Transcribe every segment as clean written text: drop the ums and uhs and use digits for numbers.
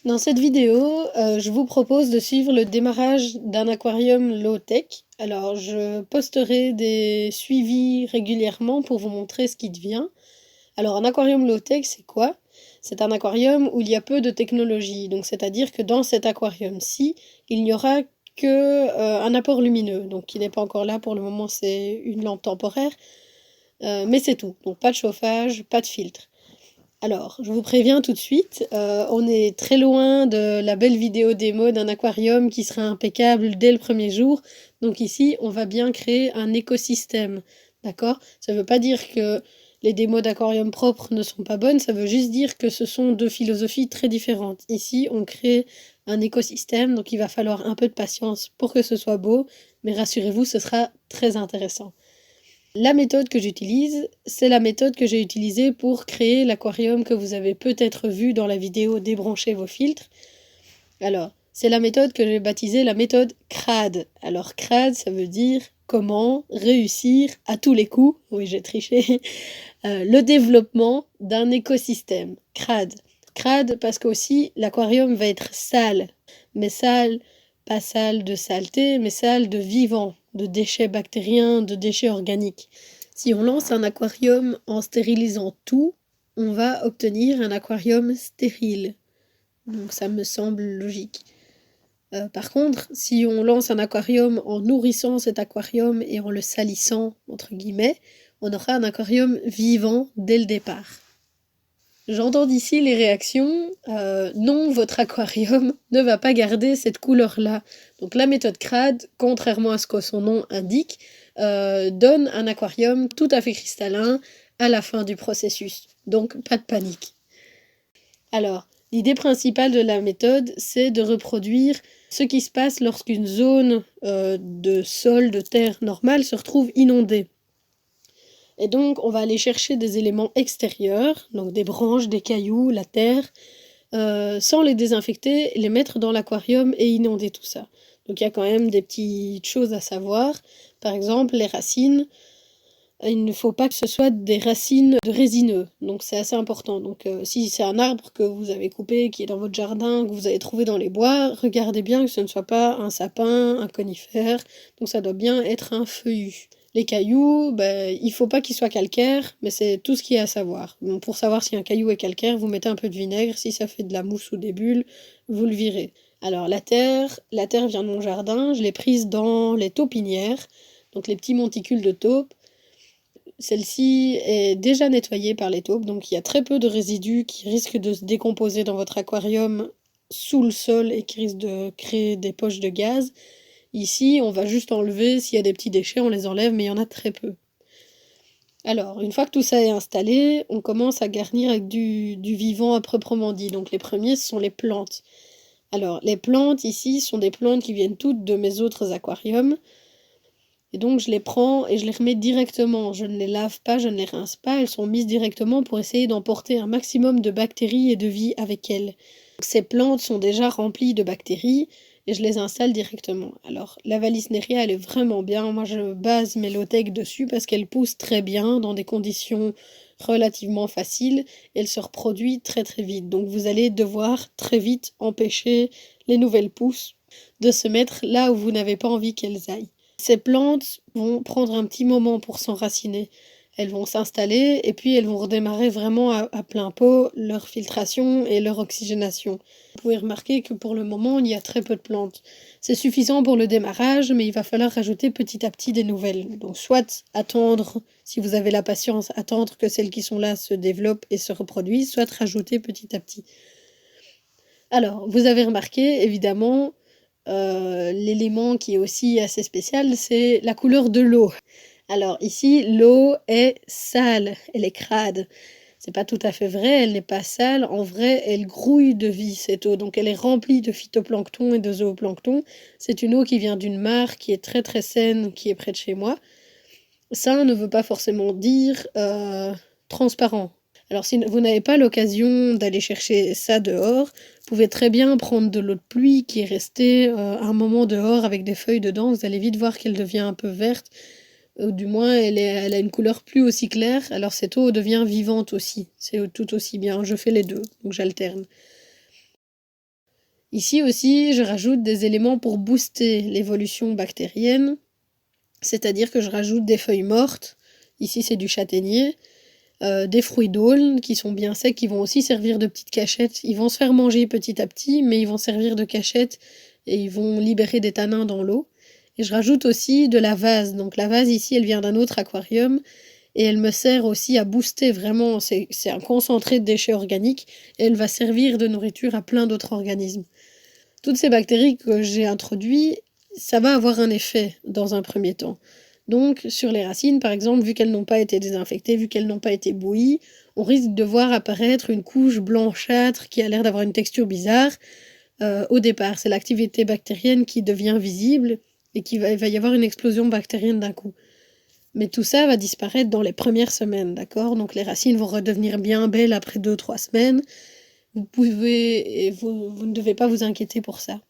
Dans cette vidéo, je vous propose de suivre le démarrage d'un aquarium low-tech. Alors, je posterai des suivis régulièrement pour vous montrer ce qui devient. Alors, un aquarium low-tech, c'est quoi? C'est un aquarium où il y a peu de technologie. Donc, c'est-à-dire que dans cet aquarium-ci, il n'y aura que un apport lumineux. Donc, qui n'est pas encore là pour le moment, c'est une lampe temporaire. Mais c'est tout. Donc, pas de chauffage, pas de filtre. Alors, je vous préviens tout de suite, on est très loin de la belle vidéo démo d'un aquarium qui sera impeccable dès le premier jour. Donc ici, on va bien créer un écosystème, d'accord? Ça ne veut pas dire que les démos d'aquarium propres ne sont pas bonnes, ça veut juste dire que ce sont deux philosophies très différentes. Ici, on crée un écosystème, donc il va falloir un peu de patience pour que ce soit beau, mais rassurez-vous, ce sera très intéressant. La méthode que j'utilise, c'est la méthode que j'ai utilisée pour créer l'aquarium que vous avez peut-être vu dans la vidéo Débranchez vos filtres. Alors, c'est la méthode que j'ai baptisée la méthode CRAD. Alors, CRAD, ça veut dire comment réussir à tous les coups, oui j'ai triché, le développement d'un écosystème. CRAD. CRAD parce qu'aussi l'aquarium va être sale, mais sale, pas sale de saleté, mais sale de vivant, de déchets bactériens, de déchets organiques. Si on lance un aquarium en stérilisant tout, on va obtenir un aquarium stérile. Donc ça me semble logique. Par contre, si on lance un aquarium en nourrissant cet aquarium et en le salissant, entre guillemets, on aura un aquarium vivant dès le départ. J'entends d'ici les réactions, non, votre aquarium ne va pas garder cette couleur-là. Donc la méthode CRAD, contrairement à ce que son nom indique, donne un aquarium tout à fait cristallin à la fin du processus. Donc pas de panique. Alors, l'idée principale de la méthode, c'est de reproduire ce qui se passe lorsqu'une zone de sol, de terre normale se retrouve inondée. Et donc, on va aller chercher des éléments extérieurs, donc des branches, des cailloux, la terre, sans les désinfecter, les mettre dans l'aquarium et inonder tout ça. Donc, il y a quand même des petites choses à savoir. Par exemple, les racines, il ne faut pas que ce soit des racines de résineux, donc c'est assez important. Donc si c'est un arbre que vous avez coupé, qui est dans votre jardin, que vous avez trouvé dans les bois, regardez bien que ce ne soit pas un sapin, un conifère, donc ça doit bien être un feuillu. Les cailloux, il faut pas qu'ils soient calcaires, mais c'est tout ce qu'il y a à savoir. Donc, pour savoir si un caillou est calcaire, vous mettez un peu de vinaigre, si ça fait de la mousse ou des bulles, vous le virez. Alors la terre vient de mon jardin, je l'ai prise dans les taupinières, donc les petits monticules de taupe. Celle-ci est déjà nettoyée par les taupes, donc il y a très peu de résidus qui risquent de se décomposer dans votre aquarium sous le sol et qui risquent de créer des poches de gaz. Ici, on va juste enlever, s'il y a des petits déchets, on les enlève, mais il y en a très peu. Alors, une fois que tout ça est installé, on commence à garnir avec du vivant à proprement dit. Donc les premiers, ce sont les plantes. Alors, les plantes ici sont des plantes qui viennent toutes de mes autres aquariums. Et donc je les prends et je les remets directement. Je ne les lave pas, je ne les rince pas, elles sont mises directement pour essayer d'emporter un maximum de bactéries et de vie avec elles. Ces plantes sont déjà remplies de bactéries et je les installe directement. Alors la Vallisneria, elle est vraiment bien. Moi je base mes low-tech dessus parce qu'elle pousse très bien dans des conditions relativement faciles. Elle se reproduit très très vite. Donc vous allez devoir très vite empêcher les nouvelles pousses de se mettre là où vous n'avez pas envie qu'elles aillent. Ces plantes vont prendre un petit moment pour s'enraciner. Elles vont s'installer et puis elles vont redémarrer vraiment à plein pot leur filtration et leur oxygénation. Vous pouvez remarquer que pour le moment, il y a très peu de plantes. C'est suffisant pour le démarrage, mais il va falloir rajouter petit à petit des nouvelles. Donc soit attendre, si vous avez la patience, attendre que celles qui sont là se développent et se reproduisent, soit rajouter petit à petit. Alors, vous avez remarqué, évidemment, l'élément qui est aussi assez spécial, c'est la couleur de l'eau. Alors ici, l'eau est sale, elle est crade. C'est pas tout à fait vrai, elle n'est pas sale. En vrai, elle grouille de vie, cette eau. Donc elle est remplie de phytoplancton et de zooplancton. C'est une eau qui vient d'une mare qui est très très saine, qui est près de chez moi. Ça ne veut pas forcément dire transparent. Alors si vous n'avez pas l'occasion d'aller chercher ça dehors, vous pouvez très bien prendre de l'eau de pluie qui est restée un moment dehors avec des feuilles dedans. Vous allez vite voir qu'elle devient un peu verte, ou du moins elle a une couleur plus aussi claire. Alors cette eau devient vivante aussi, c'est tout aussi bien. Je fais les deux, donc j'alterne. Ici aussi, je rajoute des éléments pour booster l'évolution bactérienne, c'est-à-dire que je rajoute des feuilles mortes, ici c'est du châtaignier, des fruits d'aulne qui sont bien secs, qui vont aussi servir de petites cachettes. Ils vont se faire manger petit à petit, mais ils vont servir de cachette et ils vont libérer des tanins dans l'eau. Et je rajoute aussi de la vase. Donc la vase ici, elle vient d'un autre aquarium et elle me sert aussi à booster vraiment, c'est un concentré de déchets organiques et elle va servir de nourriture à plein d'autres organismes. Toutes ces bactéries que j'ai introduites, ça va avoir un effet dans un premier temps. Donc sur les racines, par exemple, vu qu'elles n'ont pas été désinfectées, vu qu'elles n'ont pas été bouillies, on risque de voir apparaître une couche blanchâtre qui a l'air d'avoir une texture bizarre. Au départ, c'est l'activité bactérienne qui devient visible et il va y avoir une explosion bactérienne d'un coup. Mais tout ça va disparaître dans les premières semaines, d'accord? Donc les racines vont redevenir bien belles après 2-3 semaines. Vous ne devez pas vous inquiéter pour ça.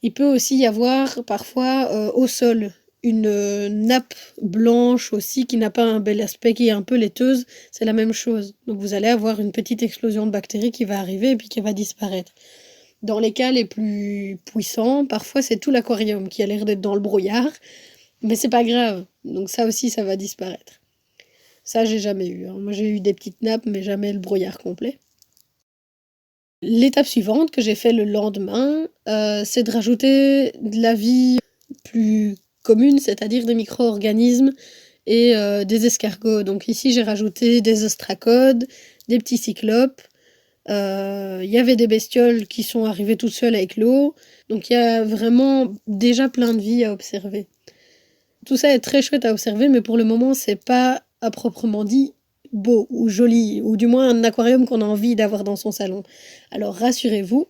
Il peut aussi y avoir parfois au sol une nappe blanche aussi qui n'a pas un bel aspect, qui est un peu laiteuse, c'est la même chose. Donc vous allez avoir une petite explosion de bactéries qui va arriver et puis qui va disparaître. Dans les cas les plus puissants, parfois c'est tout l'aquarium qui a l'air d'être dans le brouillard, mais c'est pas grave. Donc ça aussi, ça va disparaître. Ça, j'ai jamais eu, hein. Moi, j'ai eu des petites nappes, mais jamais le brouillard complet. L'étape suivante que j'ai fait le lendemain, c'est de rajouter de la vie plus commune, c'est-à-dire des micro-organismes et des escargots. Donc ici, j'ai rajouté des ostracodes, des petits cyclopes. Il y avait des bestioles qui sont arrivées toutes seules avec l'eau. Donc il y a vraiment déjà plein de vie à observer. Tout ça est très chouette à observer, mais pour le moment, c'est pas à proprement dit beau ou joli, ou du moins un aquarium qu'on a envie d'avoir dans son salon. Alors rassurez-vous,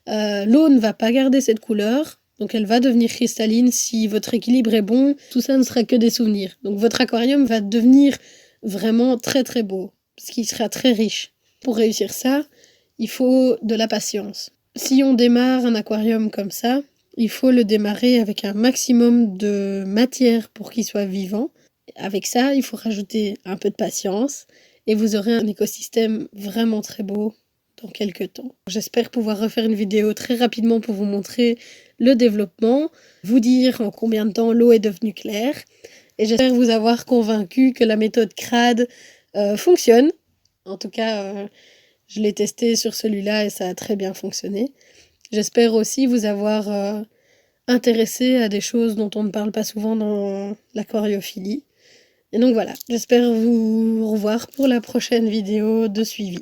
l'eau ne va pas garder cette couleur, donc elle va devenir cristalline si votre équilibre est bon. Tout ça ne sera que des souvenirs. Donc votre aquarium va devenir vraiment très très beau, parce qu'il sera très riche. Pour réussir ça, il faut de la patience. Si on démarre un aquarium comme ça, il faut le démarrer avec un maximum de matière pour qu'il soit vivant. Avec ça, il faut rajouter un peu de patience et vous aurez un écosystème vraiment très beau dans quelques temps. J'espère pouvoir refaire une vidéo très rapidement pour vous montrer le développement, vous dire en combien de temps l'eau est devenue claire et j'espère vous avoir convaincu que la méthode CRAD fonctionne. En tout cas, je l'ai testé sur celui-là et ça a très bien fonctionné. J'espère aussi vous avoir intéressé à des choses dont on ne parle pas souvent dans l'aquariophilie. Et donc voilà, j'espère vous revoir pour la prochaine vidéo de suivi.